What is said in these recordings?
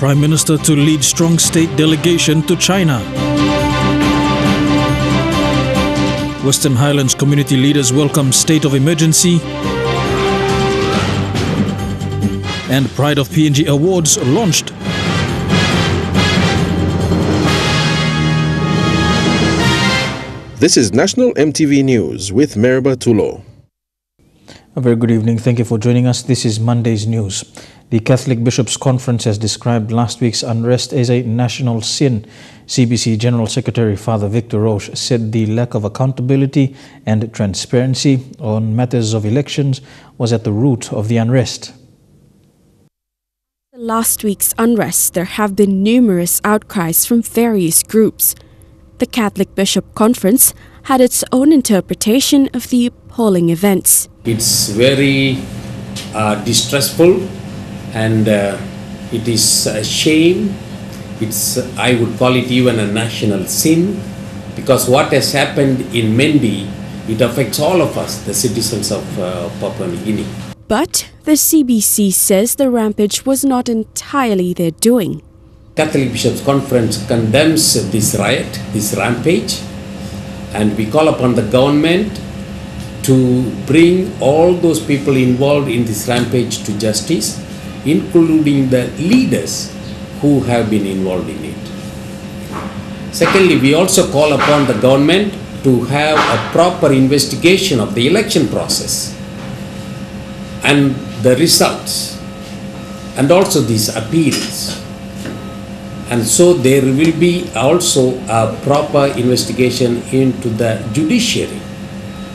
Prime Minister to lead strong state delegation to China. Western Highlands community leaders welcome state of emergency. And Pride of PNG Awards launched. This is National EMTV News with Meriba Tulo. A very good evening. Thank you for joining us. This is Monday's news. The Catholic Bishops' Conference has described last week's unrest as a national sin. CBC General Secretary Father Victor Roche said the lack of accountability and transparency on matters of elections was at the root of the unrest. Last week's unrest, there have been numerous outcries from various groups. The Catholic Bishop Conference had its own interpretation of the appalling events. It's very distressful, and it is a shame. It's, I would call it even a national sin, because what has happened in Mendi, it affects all of us, the citizens of Papua New Guinea. But the CBC says the rampage was not entirely their doing. Catholic Bishops' Conference condemns this riot, this rampage, and we call upon the government to bring all those people involved in this rampage to justice, including the leaders who have been involved in it. Secondly, we also call upon the government to have a proper investigation of the election process and the results, and also these appeals. And so there will be also a proper investigation into the judiciary,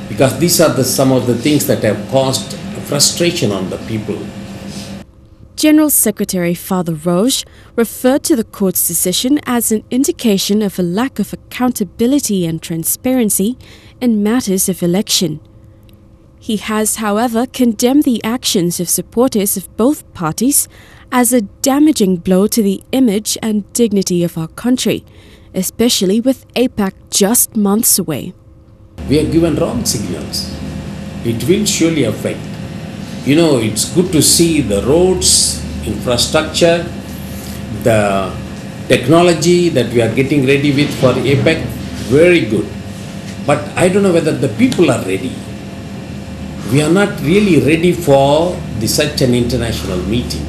because these are some of the things that have caused frustration on the people. General Secretary Father Roche referred to the court's decision as an indication of a lack of accountability and transparency in matters of election. He has, however, condemned the actions of supporters of both parties as a damaging blow to the image and dignity of our country, especially with APAC just months away. We are given wrong signals. It will surely affect. You know, it's good to see the roads, infrastructure, the technology that we are getting ready with for APEC, very good. But I don't know whether the people are ready. We are not really ready for such an international meeting.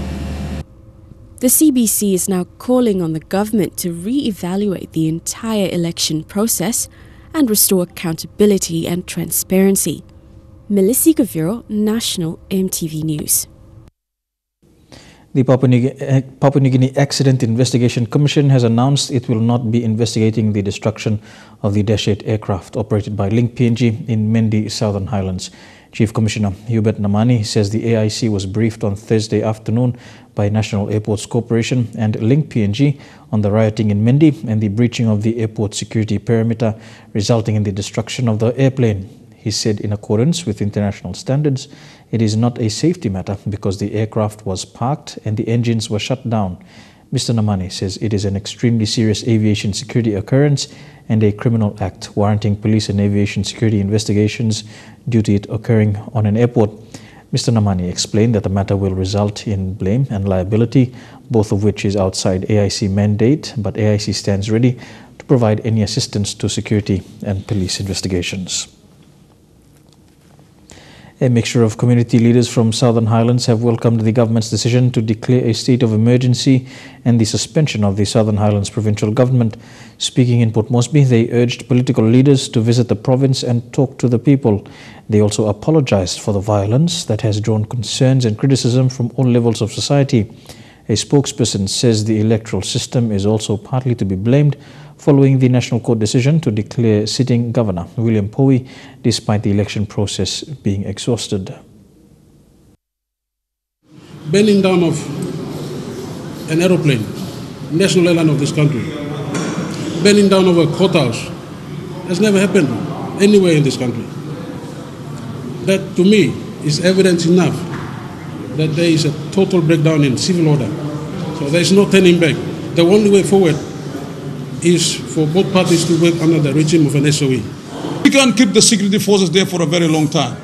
The CBC is now calling on the government to re-evaluate the entire election process and restore accountability and transparency. Melissa Gaviro, National EMTV News. The Papua New Guinea Accident Investigation Commission has announced it will not be investigating the destruction of the Dash 8 aircraft operated by Link PNG in Mendi, Southern Highlands. Chief Commissioner Hubert Namani says the AIC was briefed on Thursday afternoon by National Airports Corporation and Link PNG on the rioting in Mendi and the breaching of the airport security perimeter, resulting in the destruction of the airplane. He said in accordance with international standards, it is not a safety matter because the aircraft was parked and the engines were shut down. Mr. Namani says it is an extremely serious aviation security occurrence and a criminal act warranting police and aviation security investigations due to it occurring on an airport. Mr. Namani explained that the matter will result in blame and liability, both of which is outside AIC mandate, but AIC stands ready to provide any assistance to security and police investigations. A mixture of community leaders from Southern Highlands have welcomed the government's decision to declare a state of emergency and the suspension of the Southern Highlands provincial government. Speaking in Port Moresby, they urged political leaders to visit the province and talk to the people. They also apologized for the violence that has drawn concerns and criticism from all levels of society. A spokesperson says the electoral system is also partly to be blamed following the National Court decision to declare sitting Governor William Powie despite the election process being exhausted. Burning down of an aeroplane, national airline of this country, burning down of a courthouse, has never happened anywhere in this country. That to me is evidence enough that there is a total breakdown in civil order. So there is no turning back. The only way forward is for both parties to work under the regime of an SOE. We can't keep the security forces there for a very long time.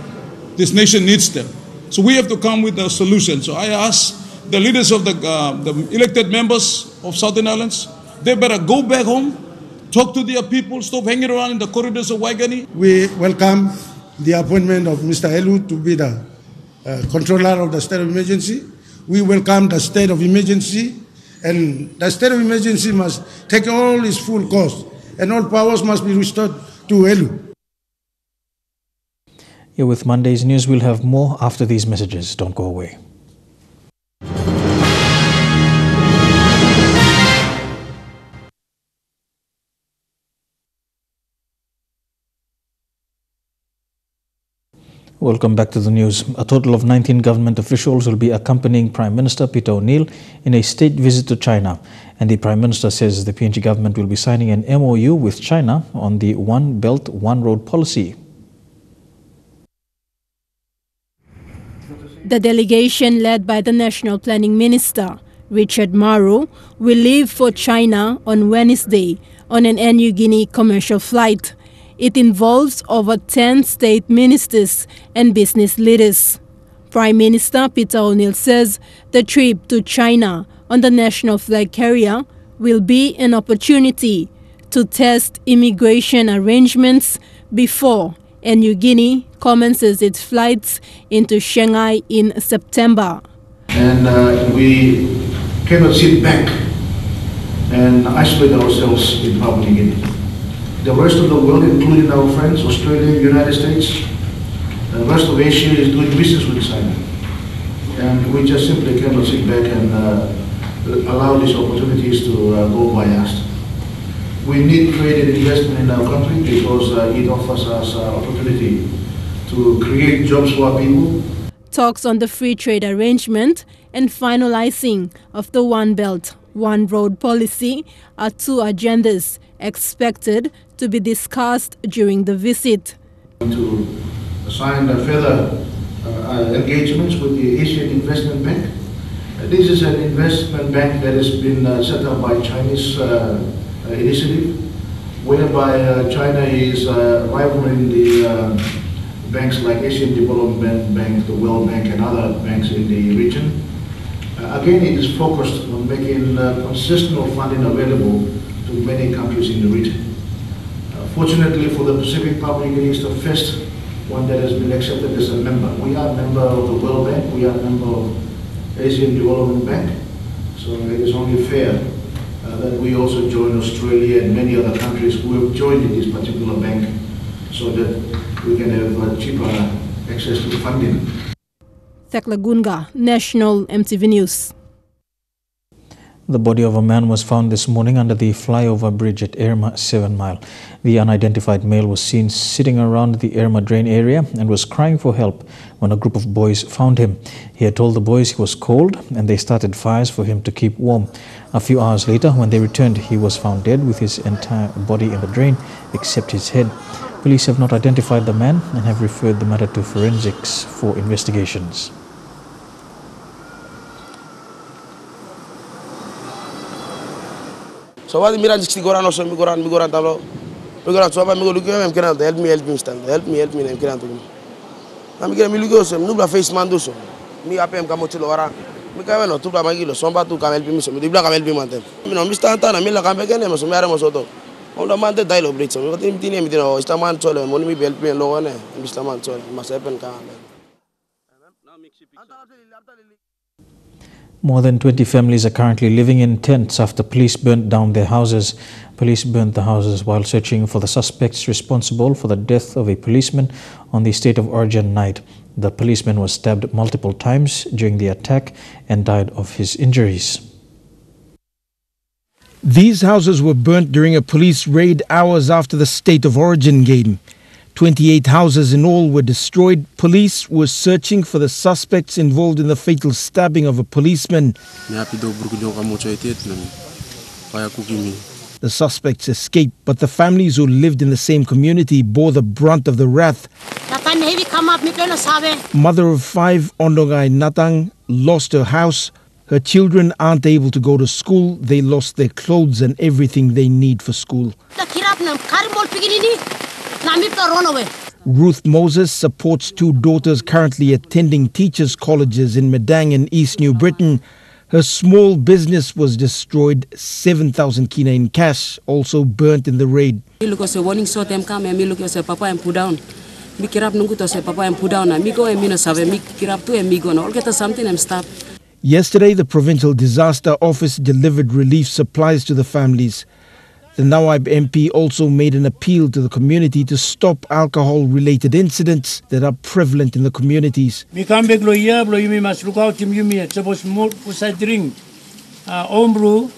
This nation needs them. So we have to come with a solution. So I ask the leaders of the elected members of Southern Highlands, they better go back home, talk to their people, stop hanging around in the corridors of Waigani. We welcome the appointment of Mr. Elu to be the controller of the state of emergency. We welcome the state of emergency, and the state of emergency must take all its full course, and all powers must be restored to Elu. Here with Monday's news, we'll have more after these messages. Don't go away. Welcome back to the news. A total of 19 government officials will be accompanying Prime Minister Peter O'Neill in a state visit to China. And the Prime Minister says the PNG government will be signing an MOU with China on the One Belt, One Road policy. The delegation led by the National Planning Minister, Richard Maru, will leave for China on Wednesday on an Air Niugini commercial flight. It involves over 10 state ministers and business leaders. Prime Minister Peter O'Neill says the trip to China on the national flag carrier will be an opportunity to test immigration arrangements before Air Niugini commences its flights into Shanghai in September. And we cannot sit back and isolate ourselves in Papua New Guinea. The rest of the world, including our friends, Australia, United States, the rest of Asia is doing business with China. And we just simply cannot sit back and allow these opportunities to go by us. We need trade and investment in our country because it offers us opportunity to create jobs for our people. Talks on the free trade arrangement and finalizing of the One Belt, One Road policy are two agendas expected to be discussed during the visit. To sign further engagements with the Asian Investment Bank. This is an investment bank that has been set up by Chinese initiative, whereby China is rivaling the banks like Asian Development Bank, the World Bank, and other banks in the region. Again, it is focused on making consistent funding available to many countries in the region. Fortunately for the Pacific, Papua New Guinea is the first one that has been accepted as a member. We are a member of the World Bank, we are a member of Asian Development Bank, so it is only fair that we also join Australia and many other countries who have joined in this particular bank so that we can have cheaper access to funding. Thekla Gunga, National EMTV News. The body of a man was found this morning under the flyover bridge at Irma 7 Mile. The unidentified male was seen sitting around the Irma drain area and was crying for help when a group of boys found him. He had told the boys he was cold and they started fires for him to keep warm. A few hours later, when they returned, he was found dead with his entire body in the drain except his head. Police have not identified the man and have referred the matter to forensics for investigations. So what miran jiksi goran also mi goran talo mi goran so ba mi go luki mem kiran help me stand help me nem kiran to mi kiran mi luki also mi bla face man do so mi apem kamoti lo wara mi ka no tu bla magilo so ba tu kam help me so mi bla kam help me mantem mi no mi stand na mi la kam begene so mi ara mo so to on the man de dialo bridge so mi tin tin mi tin o sta man so le mo mi help me lo ne mi sta man so ma sepen ka More than 20 families are currently living in tents after police burnt down their houses. Police burnt the houses while searching for the suspects responsible for the death of a policeman on the State of Origin night. The policeman was stabbed multiple times during the attack and died of his injuries. These houses were burnt during a police raid hours after the State of Origin game. 28 houses in all were destroyed. Police were searching for the suspects involved in the fatal stabbing of a policeman. The suspects escaped, but the families who lived in the same community bore the brunt of the wrath. Mother of 5, Ondongai Natang, lost her house. Her children aren't able to go to school. They lost their clothes and everything they need for school. Ruth Moses supports two daughters currently attending teachers' colleges in Medang and East New Britain. Her small business was destroyed, 7,000 kina in cash, also burnt in the raid. Look at the warning shot them come and me look at papa and put down. Me kirap nungu to say papa and put down. Me go and me no save me kirap to and me go no. All get something and stop. Yesterday, the Provincial Disaster Office delivered relief supplies to the families. The Nawaib MP also made an appeal to the community to stop alcohol-related incidents that are prevalent in the communities. We come back here, we must look out to me. Suppose more drink, homebrew.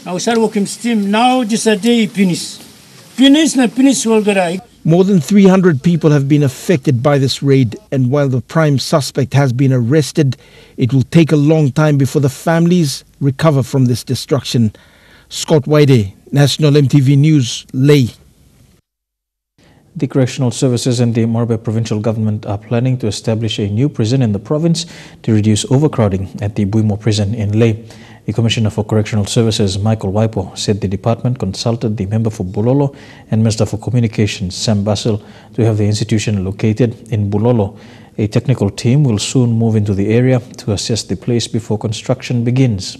Now start working steam. Now this a day finish. Finish will get. More than 300 people have been affected by this raid, and while the prime suspect has been arrested, it will take a long time before the families recover from this destruction. Scott Waide, National MTV News, Leh. The Correctional Services and the Morobe Provincial Government are planning to establish a new prison in the province to reduce overcrowding at the Buimo prison in Leh. The Commissioner for Correctional Services, Michael Waipo, said the department consulted the member for Bulolo and Minister for Communications, Sam Basil, to have the institution located in Bulolo. A technical team will soon move into the area to assess the place before construction begins.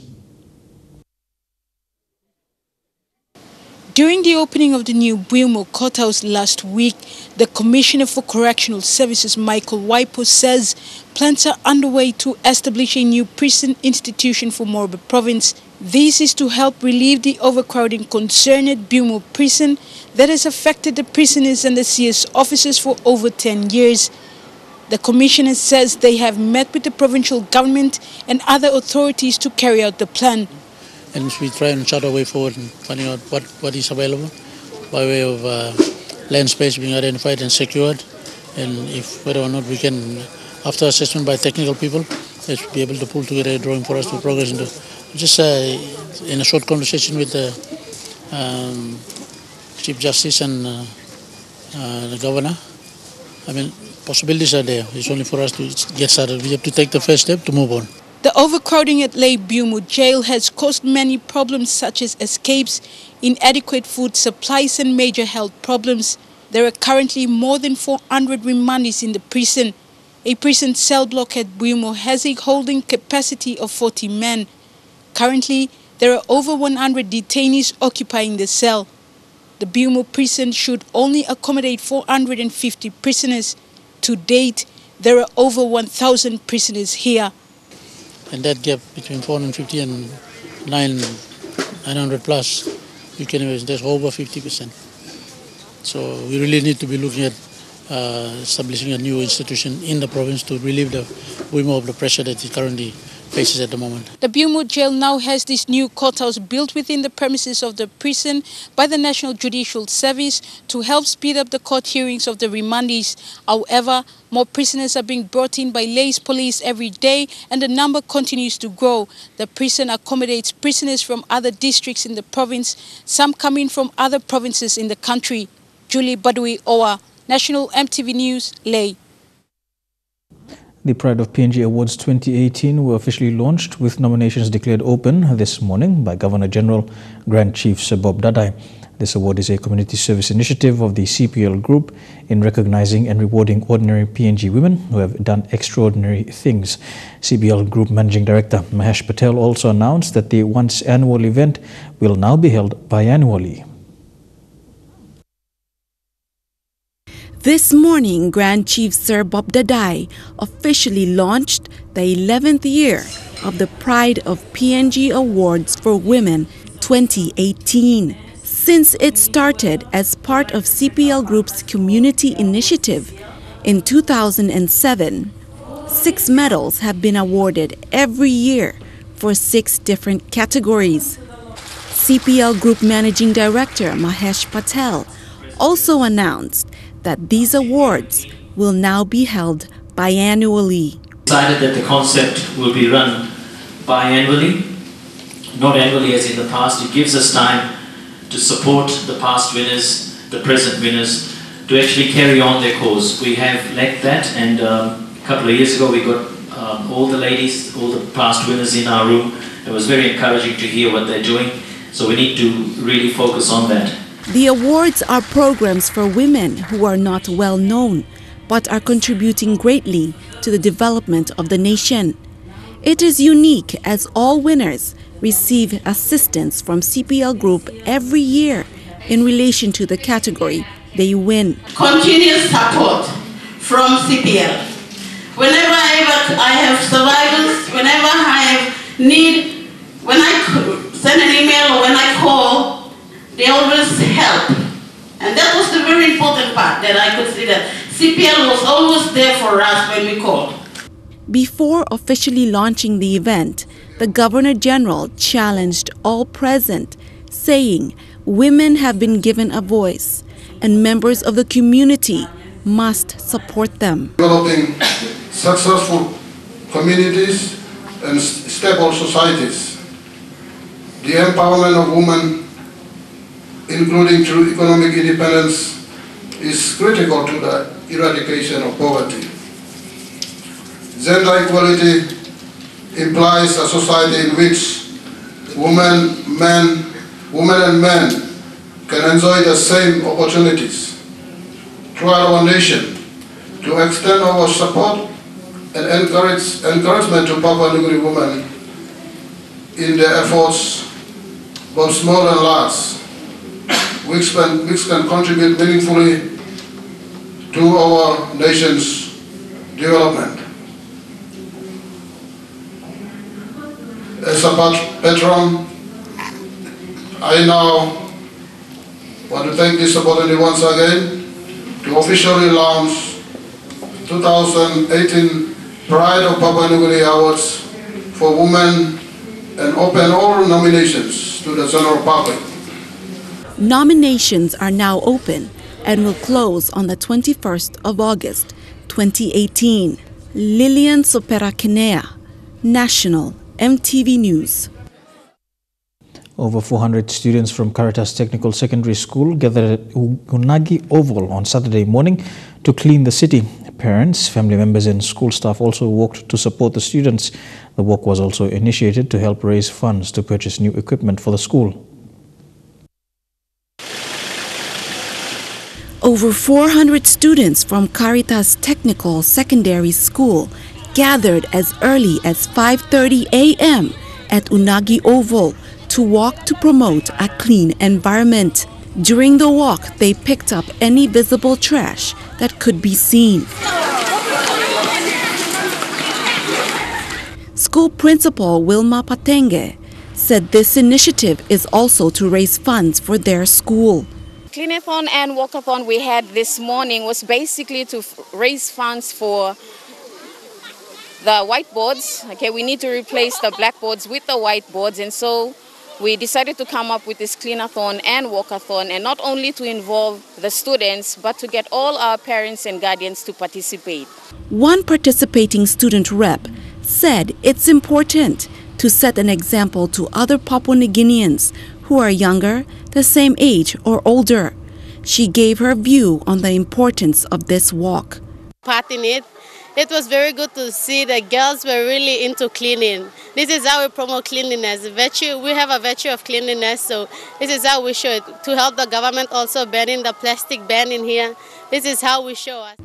During the opening of the new Buimo courthouse last week, the Commissioner for Correctional Services, Michael Waipo, says plans are underway to establish a new prison institution for Morobe Province. This is to help relieve the overcrowding concern at Buimo prison that has affected the prisoners and the CS officers for over 10 years. The Commissioner says they have met with the provincial government and other authorities to carry out the plan. And we try and chart our way forward and finding out what is available by way of land space being identified and secured, and if whether or not we can, after assessment by technical people, they should be able to pull together a drawing for us to progress into. Just in a short conversation with the Chief Justice and the Governor, I mean, possibilities are there. It's only for us to get started. We have to take the first step to move on. The overcrowding at Leh Buimo jail has caused many problems such as escapes, inadequate food supplies and major health problems. There are currently more than 400 remandees in the prison. A prison cell block at Buimo has a holding capacity of 40 men. Currently, there are over 100 detainees occupying the cell. The Buimo prison should only accommodate 450 prisoners. To date, there are over 1,000 prisoners here. And that gap between 450 and 900 plus, you can imagine there's over 50%. So we really need to be looking at establishing a new institution in the province to relieve the Buimo of the pressure that it currently faces at the moment. The Buimo jail now has this new courthouse built within the premises of the prison by the National Judicial Service to help speed up the court hearings of the remandees. However, more prisoners are being brought in by Leh's police every day and the number continues to grow. The prison accommodates prisoners from other districts in the province, some coming from other provinces in the country. Julie Badui Owa, National MTV News, Leh. The Pride of PNG Awards 2018 were officially launched with nominations declared open this morning by Governor-General Grand Chief Sir Bob Dadai. This award is a community service initiative of the CPL Group in recognizing and rewarding ordinary PNG women who have done extraordinary things. CPL Group Managing Director Mahesh Patel also announced that the once annual event will now be held biannually. This morning, Grand Chief Sir Bob Dadai officially launched the 11th year of the Pride of PNG Awards for Women 2018. Since it started as part of CPL Group's community initiative in 2007, 6 medals have been awarded every year for 6 different categories. CPL Group Managing Director Mahesh Patel also announced that these awards will now be held biannually. Decided that the concept will be run biannually, not annually as in the past. It gives us time to support the past winners, the present winners, to actually carry on their cause. We have lacked that, and a couple of years ago we got all the ladies, all the past winners in our room. It was very encouraging to hear what they're doing, so we need to really focus on that. The awards are programs for women who are not well known, but are contributing greatly to the development of the nation. It is unique as all winners receive assistance from CPL Group every year in relation to the category they win. Continuous support from CPL. Whenever I have survivors, whenever I have need, when I send an email or when I call, they always help. And that was the very important part that I could see that CPL was always there for us when we called. Before officially launching the event, the Governor General challenged all present, saying women have been given a voice and members of the community must support them. Developing successful communities and stable societies. The empowerment of women, including through economic independence, is critical to the eradication of poverty. Gender equality implies a society in which women and men can enjoy the same opportunities. Throughout our nation, to extend our support and encouragement to Papua New Guinea women in their efforts, both small and large, which can contribute meaningfully to our nation's development. As a patron, I now want to take this opportunity once again to officially launch 2018 Pride of Papua New Guinea Awards for women and open all nominations to the general public. Nominations are now open and will close on the 21st of August, 2018. Lilian Soperakinea, National EMTV News. Over 400 students from Caritas Technical Secondary School gathered at Unagi Oval on Saturday morning to clean the city. Parents, family members and school staff also walked to support the students. The walk was also initiated to help raise funds to purchase new equipment for the school. Over 400 students from Caritas Technical Secondary School gathered as early as 5:30 a.m. at Unagi Oval to walk to promote a clean environment. During the walk, they picked up any visible trash that could be seen. School Principal Wilma Patenge said this initiative is also to raise funds for their school. Cleanathon and walkathon we had this morning was basically to raise funds for the whiteboards. Okay, we need to replace the blackboards with the whiteboards, and so we decided to come up with this cleanathon and walkathon, and not only to involve the students, but to get all our parents and guardians to participate. One participating student rep said it's important to set an example to other Papua New Guineans who are younger, the same age or older. She gave her view on the importance of this walk. Part in it. It was very good to see the girls were really into cleaning. This is how we promote cleanliness. We have a virtue of cleanliness, so this is how we show it. To help the government also banning the plastic ban in here, this is how we show us.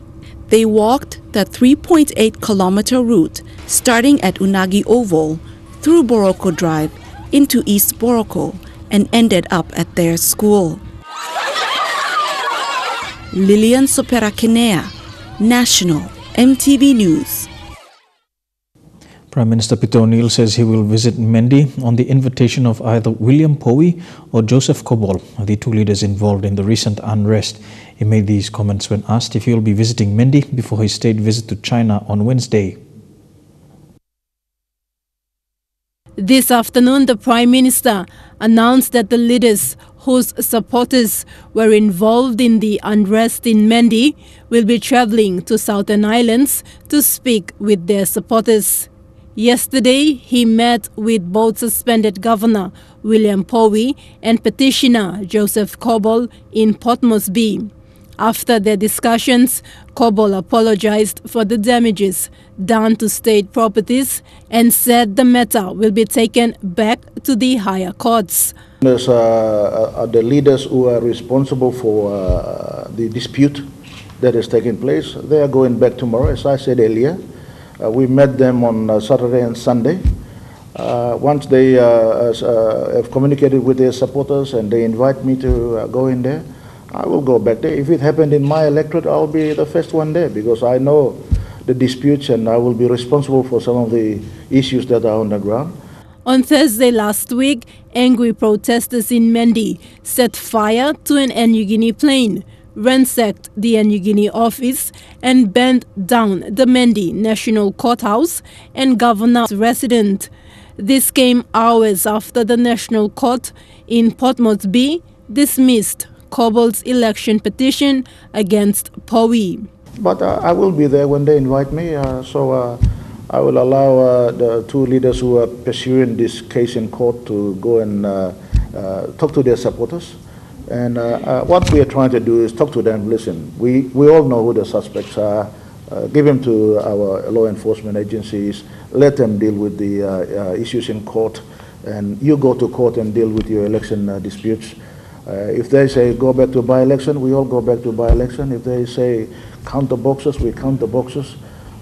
They walked the 3.8-kilometer route starting at Unagi Oval, through Boroko Drive, into East Boroko, and ended up at their school. Lilian Soperakinea, National EMTV News. Prime Minister Peter O'Neill says he will visit Mendi on the invitation of either William Powie or Joseph Kobol, the two leaders involved in the recent unrest. He made these comments when asked if he will be visiting Mendi before his state visit to China on Wednesday. This afternoon, the Prime Minister announced that the leaders whose supporters were involved in the unrest in Mendi will be travelling to Southern Highlands to speak with their supporters. Yesterday, he met with both suspended Governor William Powie and petitioner Joseph Kobol in Port Moresby. After their discussions, Kobol apologized for the damages done to state properties and said the matter will be taken back to the higher courts. There's the leaders who are responsible for the dispute that is taking place. They are going back tomorrow, as I said earlier. We met them on Saturday and Sunday. Once they have communicated with their supporters and they invite me to go in there, I will go back there. If it happened in my electorate, I'll be the first one there because I know the disputes and I will be responsible for some of the issues that are on the ground. On Thursday last week, angry protesters in Mendi set fire to an Air Niugini plane, ransacked the Air Niugini office and burned down the Mendi National Courthouse and governor's residence. This came hours after the National Court in Port Moresby dismissed Kobol's election petition against POE. But I will be there when they invite me, so I will allow the two leaders who are pursuing this case in court to go and talk to their supporters. And what we are trying to do is talk to them. Listen, we all know who the suspects are. Give them to our law enforcement agencies. Let them deal with the issues in court. And you go to court and deal with your election disputes. If they say go back to by-election, we all go back to by-election. If they say count the boxes, we count the boxes.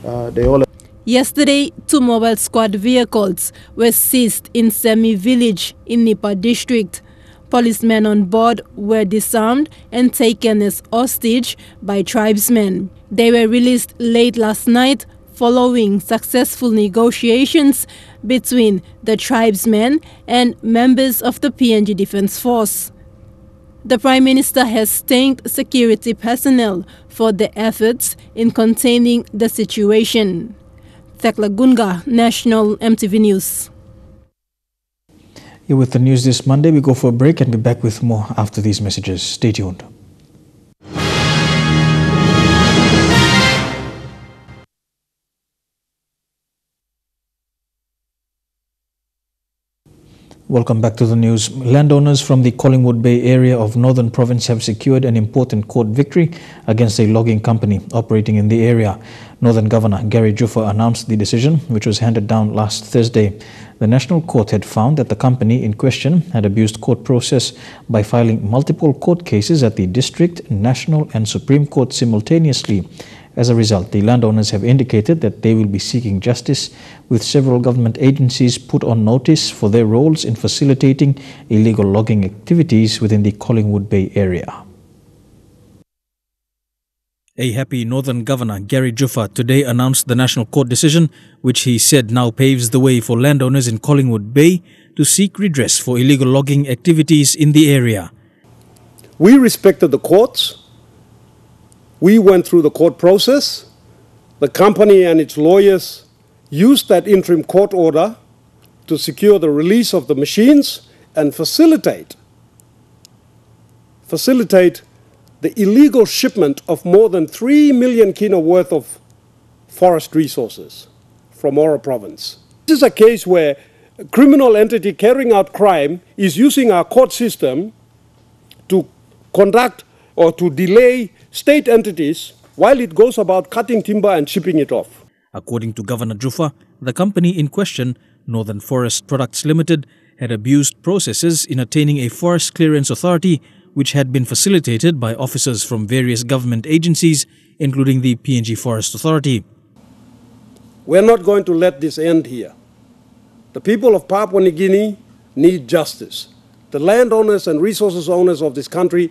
They all. Yesterday, 2 mobile squad vehicles were seized in Semi village in Nipa district. Policemen on board were disarmed and taken as hostage by tribesmen. They were released late last night following successful negotiations between the tribesmen and members of the PNG Defence Force. The Prime Minister has thanked security personnel for their efforts in containing the situation. Thekla Gunga, National EMTV News. Here with the news this Monday, we go for a break and be back with more after these messages. Stay tuned. Welcome back to the news. Landowners from the Collingwood Bay area of Northern Province have secured an important court victory against a logging company operating in the area. Northern Governor Gary Juffa announced the decision, which was handed down last Thursday. The National Court had found that the company in question had abused court process by filing multiple court cases at the District, National and Supreme Court simultaneously. As a result, the landowners have indicated that they will be seeking justice, with several government agencies put on notice for their roles in facilitating illegal logging activities within the Collingwood Bay area. A happy Northern Governor Gary Juffa today announced the National Court decision, which he said now paves the way for landowners in Collingwood Bay to seek redress for illegal logging activities in the area. We respected the courts. We went through the court process. The company and its lawyers used that interim court order to secure the release of the machines and facilitate the illegal shipment of more than 3 million kina worth of forest resources from Ora province. This is a case where a criminal entity carrying out crime is using our court system to conduct or to delay state entities while it goes about cutting timber and shipping it off. According to Governor Juffa, the company in question, Northern Forest Products Limited, had abused processes in attaining a forest clearance authority which had been facilitated by officers from various government agencies, including the PNG Forest Authority. We're not going to let this end here. The people of Papua New Guinea need justice. The landowners and resources owners of this country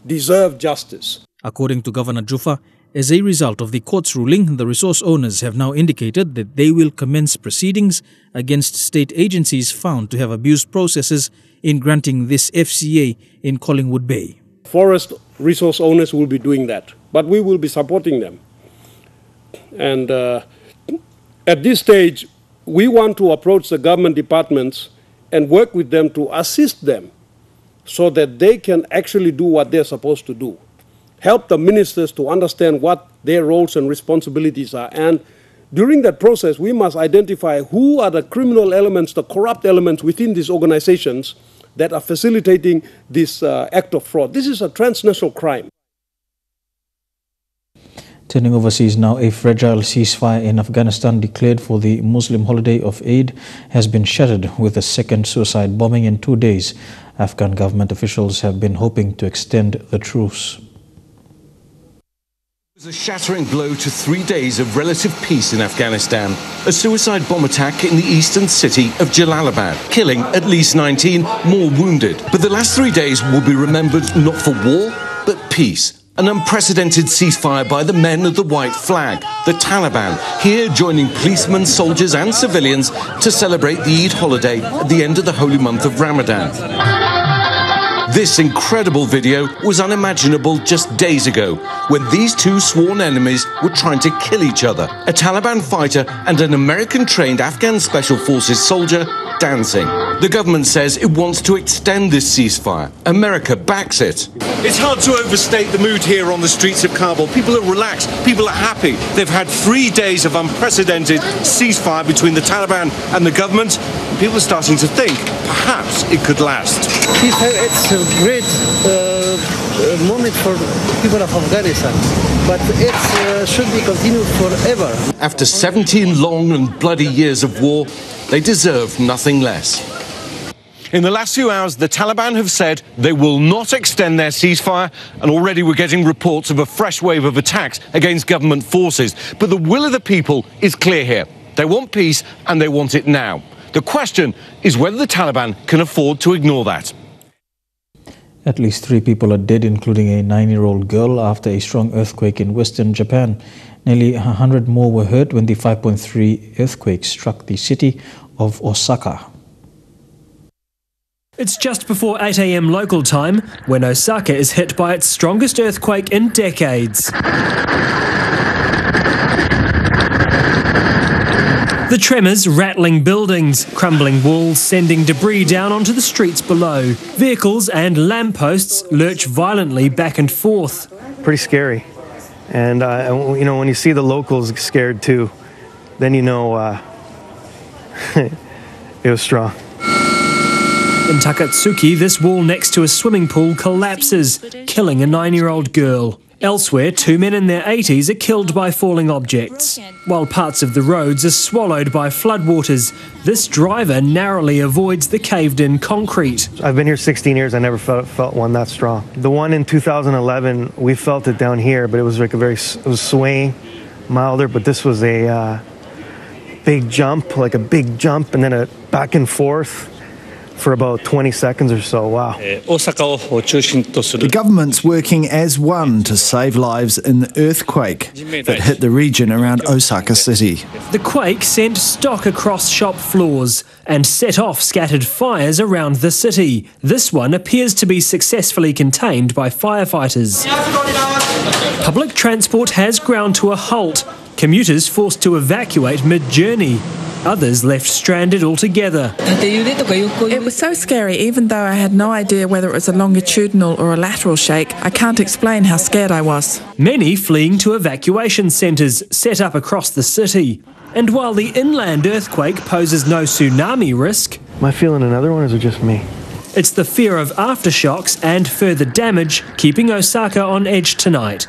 deserve justice. According to Governor Juffa, as a result of the court's ruling, the resource owners have now indicated that they will commence proceedings against state agencies found to have abused processes in granting this FCA in Collingwood Bay. Forest resource owners will be doing that, but we will be supporting them. And at this stage, we want to approach the government departments and work with them to assist them so that they can actually do what they're supposed to do. Help the ministers to understand what their roles and responsibilities are. And during that process, we must identify who are the criminal elements, the corrupt elements within these organizations that are facilitating this act of fraud. This is a transnational crime. Turning overseas now, a fragile ceasefire in Afghanistan declared for the Muslim holiday of Eid has been shattered with a second suicide bombing in 2 days. Afghan government officials have been hoping to extend the truce. It was a shattering blow to 3 days of relative peace in Afghanistan. A suicide bomb attack in the eastern city of Jalalabad, killing at least 19, more wounded. But the last 3 days will be remembered not for war, but peace. An unprecedented ceasefire by the men of the white flag, the Taliban, here joining policemen, soldiers and civilians to celebrate the Eid holiday at the end of the holy month of Ramadan. This incredible video was unimaginable just days ago when these two sworn enemies were trying to kill each other. A Taliban fighter and an American-trained Afghan Special Forces soldier dancing. The government says it wants to extend this ceasefire. America backs it. It's hard to overstate the mood here on the streets of Kabul. People are relaxed, people are happy. They've had 3 days of unprecedented ceasefire between the Taliban and the government. People are starting to think perhaps it could last. It's a great moment for people of Afghanistan, but it should be continued forever. After 17 long and bloody years of war, they deserve nothing less. In the last few hours, the Taliban have said they will not extend their ceasefire, and already we're getting reports of a fresh wave of attacks against government forces. But the will of the people is clear here. They want peace, and they want it now. The question is whether the Taliban can afford to ignore that. At least 3 people are dead, including a 9-year-old girl, after a strong earthquake in western Japan. Nearly 100 more were hurt when the 5.3 earthquake struck the city of Osaka. It's just before 8 a.m. local time when Osaka is hit by its strongest earthquake in decades. The tremors rattling buildings, crumbling walls, sending debris down onto the streets below. Vehicles and lampposts lurch violently back and forth. Pretty scary. And, you know, when you see the locals scared too, then you know it was strong. In Takatsuki, this wall next to a swimming pool collapses, killing a 9-year-old girl. Elsewhere, 2 men in their 80s are killed by falling objects, while parts of the roads are swallowed by floodwaters. This driver narrowly avoids the caved-in concrete. I've been here 16 years. I never felt one that strong. The one in 2011, we felt it down here, but it was like it was swaying, milder. But this was a big jump, like a big jump, and then a back and forth for about 20 seconds or so. Wow. The government's working as one to save lives in the earthquake that hit the region around Osaka City. The quake sent stock across shop floors and set off scattered fires around the city. This one appears to be successfully contained by firefighters. Public transport has ground to a halt. Commuters forced to evacuate mid-journey. Others left stranded altogether. It was so scary, even though I had no idea whether it was a longitudinal or a lateral shake. I can't explain how scared I was. Many fleeing to evacuation centres set up across the city. And while the inland earthquake poses no tsunami risk... Am I feeling another one, or is it just me? It's the fear of aftershocks and further damage keeping Osaka on edge tonight.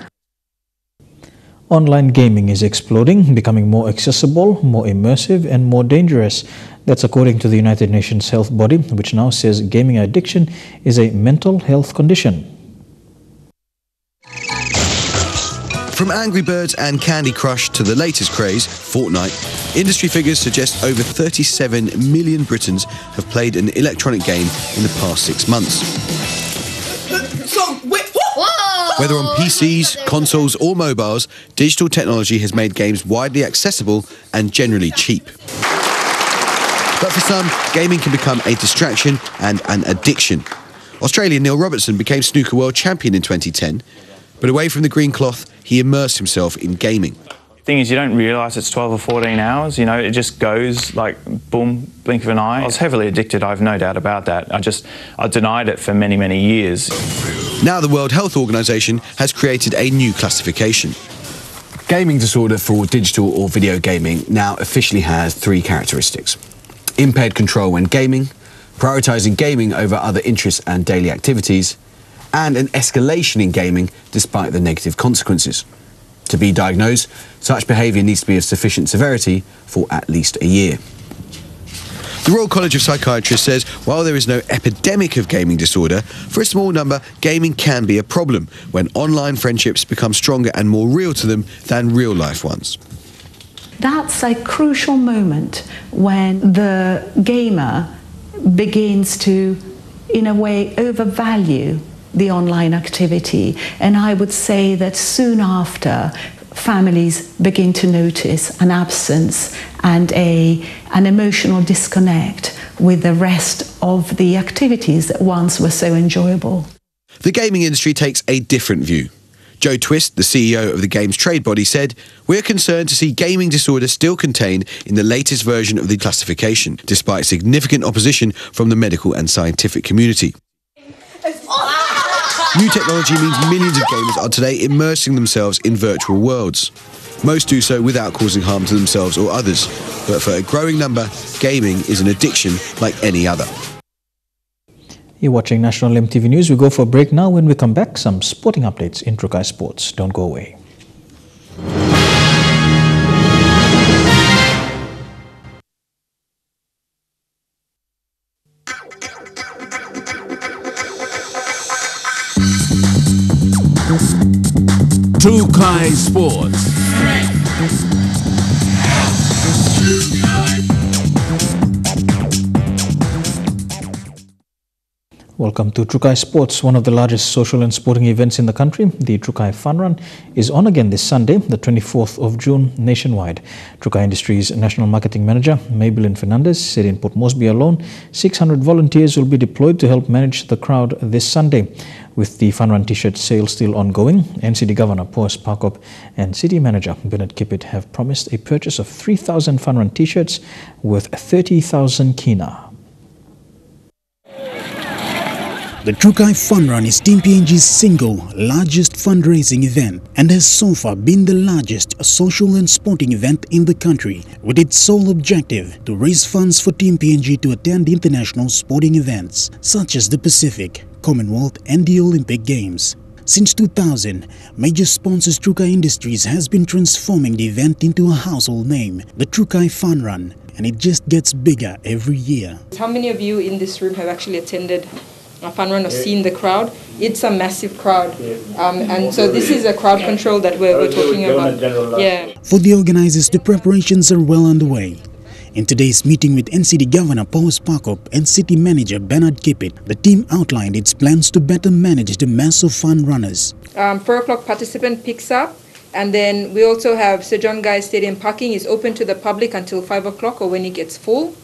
Online gaming is exploding, becoming more accessible, more immersive and more dangerous. That's according to the United Nations Health Body, which now says gaming addiction is a mental health condition. From Angry Birds and Candy Crush to the latest craze, Fortnite, industry figures suggest over 37 million Britons have played an electronic game in the past 6 months. Whether on PCs, consoles or mobiles, digital technology has made games widely accessible and generally cheap. But for some, gaming can become a distraction and an addiction. Australian Neil Robertson became snooker world champion in 2010, but away from the green cloth, he immersed himself in gaming. Thing is, you don't realise it's 12 or 14 hours, you know, it just goes like boom, blink of an eye. I was heavily addicted, I have no doubt about that. I denied it for many, many years. Now the World Health Organization has created a new classification. Gaming disorder for digital or video gaming now officially has 3 characteristics. Impaired control when gaming, prioritizing gaming over other interests and daily activities, and an escalation in gaming despite the negative consequences. To be diagnosed, such behaviour needs to be of sufficient severity for at least a year. The Royal College of Psychiatrists says while there is no epidemic of gaming disorder, for a small number, gaming can be a problem when online friendships become stronger and more real to them than real-life ones. That's a crucial moment when the gamer begins to, in a way, overvalue the online activity. And I would say that soon after, families begin to notice an absence and an emotional disconnect with the rest of the activities that once were so enjoyable. The gaming industry takes a different view. Joe Twist, the CEO of the games trade body, said, "We're concerned to see gaming disorder still contained in the latest version of the classification, despite significant opposition from the medical and scientific community." New technology means millions of gamers are today immersing themselves in virtual worlds. Most do so without causing harm to themselves or others, but for a growing number, gaming is an addiction like any other. You're watching National EMTV News. We go for a break now. When we come back, some sporting updates in Trukai Sports. Don't go away. Trukai Sports. Welcome to Trukai Sports, one of the largest social and sporting events in the country. The Trukai Fun Run is on again this Sunday, the 24th of June, nationwide. Trukai Industries National Marketing Manager, Maybelline Fernandez, said in Port Moresby alone, 600 volunteers will be deployed to help manage the crowd this Sunday. With the Fun Run T-shirt sale still ongoing, NCD Governor Paus Pakop and City Manager Bernard Kippit have promised a purchase of 3,000 Fun Run T-shirts worth 30,000 kina. The Trukai Fun Run is Team PNG's single largest fundraising event and has so far been the largest social and sporting event in the country, with its sole objective to raise funds for Team PNG to attend international sporting events such as the Pacific, Commonwealth and the Olympic Games. Since 2000, major sponsors Trukai Industries has been transforming the event into a household name, the Trukai Fun Run, and it just gets bigger every year. How many of you in this room have actually attended a fun run or seen the crowd? It's a massive crowd, and so this is a crowd control that we're talking about. Yeah. For the organizers, the preparations are well underway. In today's meeting with NCD Governor Paus Pakop and City Manager Bernard Kippit, the team outlined its plans to better manage the mass of fun runners. 4 o'clock participant picks up, and then we also have Sir John Guy Stadium parking is open to the public until 5 o'clock or when it gets full.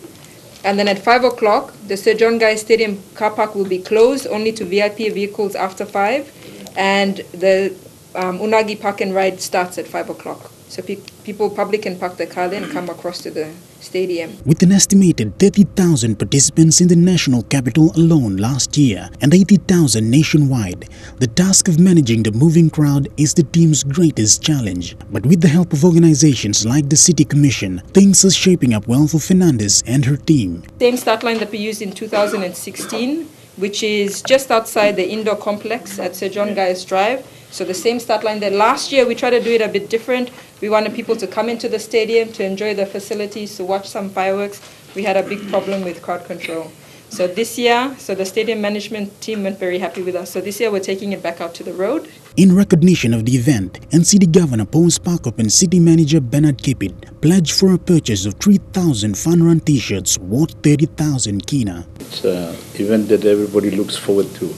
And then at 5 o'clock, the Sir John Guy Stadium car park will be closed only to VIP vehicles after 5. And the Unagi Park and Ride starts at 5 o'clock. So people, public can park their car there and come across to the stadium. With an estimated 30,000 participants in the national capital alone last year and 80,000 nationwide, the task of managing the moving crowd is the team's greatest challenge. But with the help of organizations like the City Commission, things are shaping up well for Fernandez and her team. Same start line that we used in 2016, which is just outside the indoor complex at Sir John Guy's Drive. So the same start line there. Last year we tried to do it a bit different. We wanted people to come into the stadium to enjoy the facilities, to watch some fireworks. We had a big problem with crowd control. So this year, the stadium management team went very happy with us. So this year we're taking it back out to the road. In recognition of the event, NCD Governor Paus Pakop and City Manager Bernard Kippit pledged for a purchase of 3,000 Fun Run T-shirts worth 30,000 kina. It's an event that everybody looks forward to.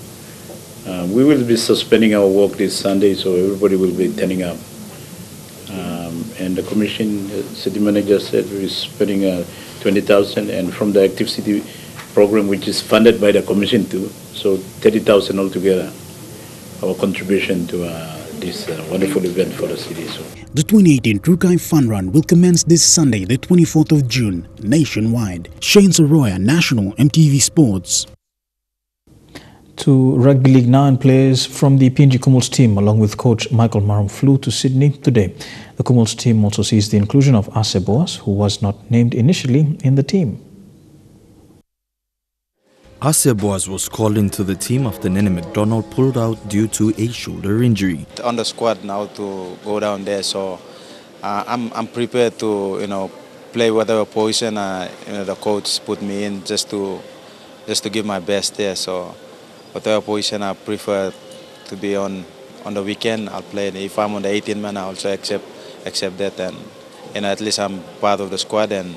We will be suspending our work this Sunday, so everybody will be turning up. And the commission, city manager said we're spending 20,000, and from the Active City program, which is funded by the commission too, so 30,000 altogether, our contribution to this wonderful event for the city. So. The 2018 Trukai Fun Run will commence this Sunday, the 24th of June, nationwide. Shane Soroya, National EMTV Sports. To Rugby League now, and players from the PNG Kumuls team along with coach Michael Marum flew to Sydney today. The Kumuls team also sees the inclusion of Ase Boas, who was not named initially in the team. Asia Boaz was called into the team after Nene McDonald pulled out due to a shoulder injury. On the squad now to go down there, so I'm prepared to play whatever position the coach put me in, just to give my best there. So whatever position I prefer to be on the weekend, I'll play. And if I'm on the 18 man, I also accept that, and at least I'm part of the squad, and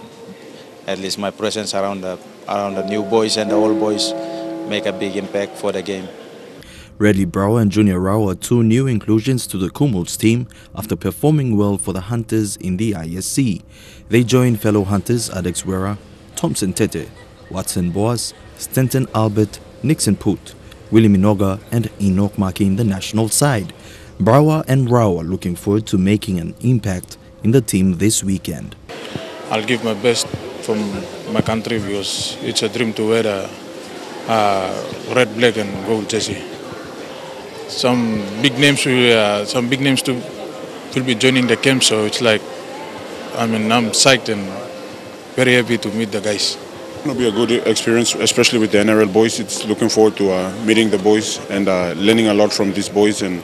at least my presence around the new boys and the old boys make a big impact for the game. Radley Brower and Junior Rao are two new inclusions to the Kumul's team after performing well for the Hunters in the ISC. They joined fellow Hunters Alex Wera, Thompson Tete, Watson Boaz, Stanton Albert, Nixon Poot, Willie Minoga and Enoch Maki in the national side. Brower and Rao are looking forward to making an impact in the team this weekend. I'll give my best from my country because it's a dream to wear a red, black and gold jersey. Some big names will be joining the camp, so it's like I'm psyched and very happy to meet the guys. It's going to be a good experience, especially with the NRL boys. It's looking forward to meeting the boys and learning a lot from these boys, and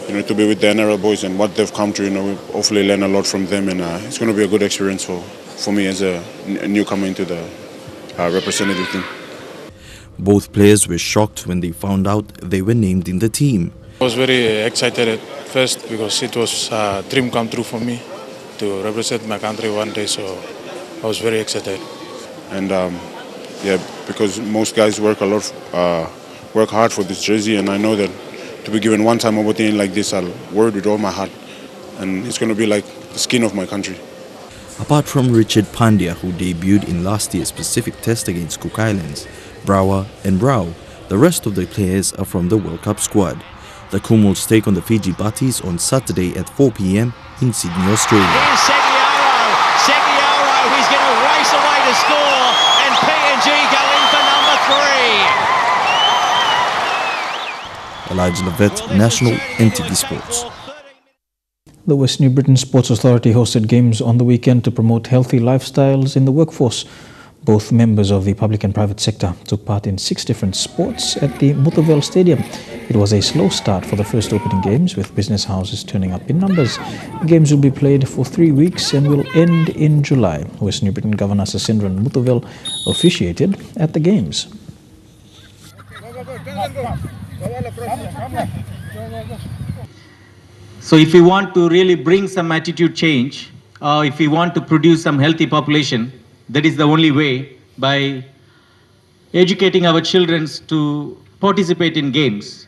to be with the NRL boys and what they've come to. We hopefully learn a lot from them, and it's going to be a good experience for me as a newcomer into the representative team. Both players were shocked when they found out they were named in the team. I was very excited at first because it was a dream come true for me to represent my country one day, so I was very excited. And because most guys work work hard for this jersey, and I know that to be given one-time opportunity like this, I'll work with all my heart, and it's going to be like the skin of my country. Apart from Richard Pandya, who debuted in last year's Pacific Test against Cook Islands, Brower and Rao, the rest of the players are from the World Cup squad. The Kumuls take on the Fiji Batties on Saturday at 4 p.m. in Sydney, Australia. Here's Seguiaro, he's going to race away to score, and PNG go in for number 3. Elijah Levitt, National EMTV Sports. The West New Britain Sports Authority hosted games on the weekend to promote healthy lifestyles in the workforce. Both members of the public and private sector took part in 6 different sports at the Muthavale Stadium. It was a slow start for the first opening games, with business houses turning up in numbers. The games will be played for 3 weeks and will end in July. West New Britain Governor Sasindran Muthavale officiated at the games. So if we want to really bring some attitude change, if we want to produce some healthy population, that is the only way, by educating our children to participate in games.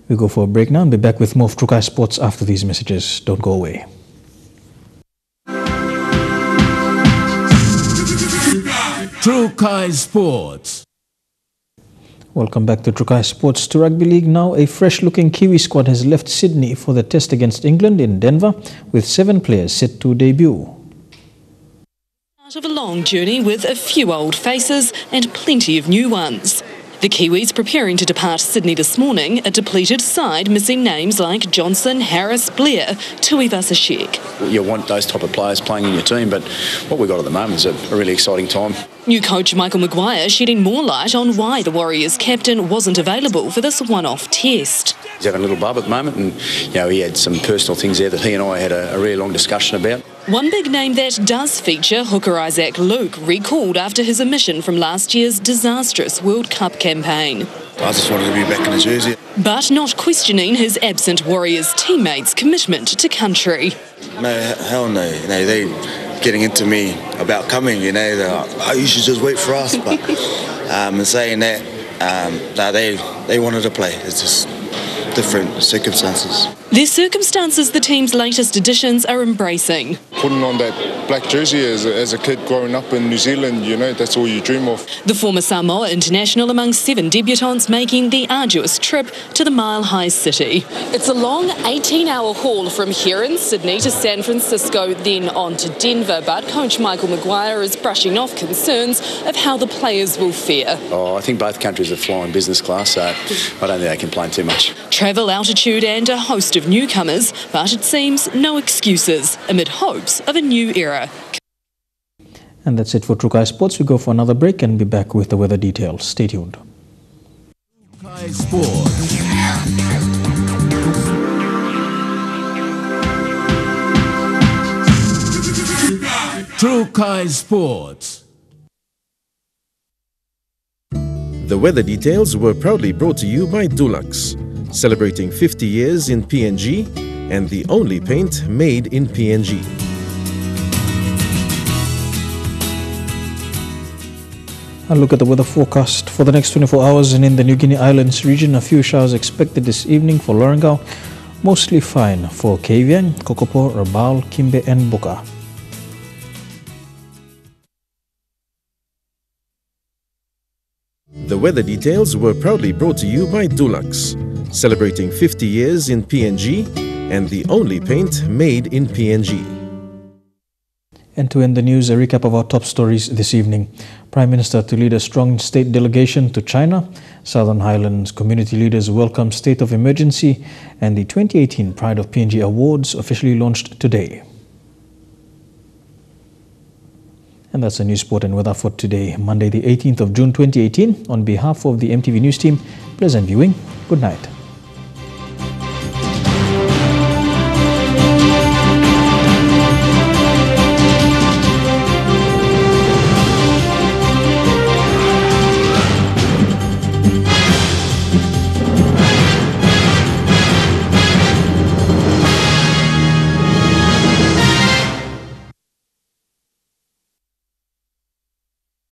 We go for a break now and be back with more of Trukai Sports after these messages. Don't go away. Trukai Sports. Welcome back to Trukai Sports. To Rugby League now, a fresh-looking Kiwi squad has left Sydney for the test against England in Denver, with 7 players set to debut. Part of a long journey with a few old faces and plenty of new ones. The Kiwis preparing to depart Sydney this morning, a depleted side missing names like Johnson, Harris, Blair, Tuivasa-Sheck. You want those type of players playing in your team, but what we've got at the moment is a really exciting time. New coach Michael Maguire shedding more light on why the Warriors captain wasn't available for this one-off test. He's having a little bub at the moment, and he had some personal things there that he and I had a really long discussion about. One big name that does feature hooker Isaac Luke, recalled after his omission from last year's disastrous World Cup campaign. I just wanted to be back in the jersey. But not questioning his absent Warriors teammates' commitment to country. No, hell no. They getting into me about coming, you should just wait for us. But saying that, they wanted to play. It's just different circumstances. They're circumstances the team's latest additions are embracing. Putting on that black jersey as a kid growing up in New Zealand, that's all you dream of. The former Samoa international among 7 debutants making the arduous trip to the Mile High City. It's a long 18-hour haul from here in Sydney to San Francisco, then on to Denver, but coach Michael Maguire is brushing off concerns of how the players will fare. I think both countries are flying business class, so I don't think they complain too much. Travel, altitude and a host of newcomers, but it seems no excuses amid hopes of a new era. And that's it for Trukai Sports. We go for another break and be back with the weather details. Stay tuned. Trukai Sports. Trukai Sports. The weather details were proudly brought to you by Dulux, celebrating 50 years in PNG and the only paint made in PNG. A look at the weather forecast for the next 24 hours, and in the New Guinea Islands region, a few showers expected this evening for Lorengau, mostly fine for Kavieng, Kokopo, Rabaul, Kimbe and Boka. The weather details were proudly brought to you by Dulux, celebrating 50 years in PNG and the only paint made in PNG. And to end the news, a recap of our top stories this evening. Prime Minister to lead a strong state delegation to China. Southern Highlands community leaders welcome state of emergency, and the 2018 Pride of PNG Awards officially launched today. And that's the news, sport and weather for today, Monday the 18th of June 2018. On behalf of the EMTV News team, pleasant viewing. Good night.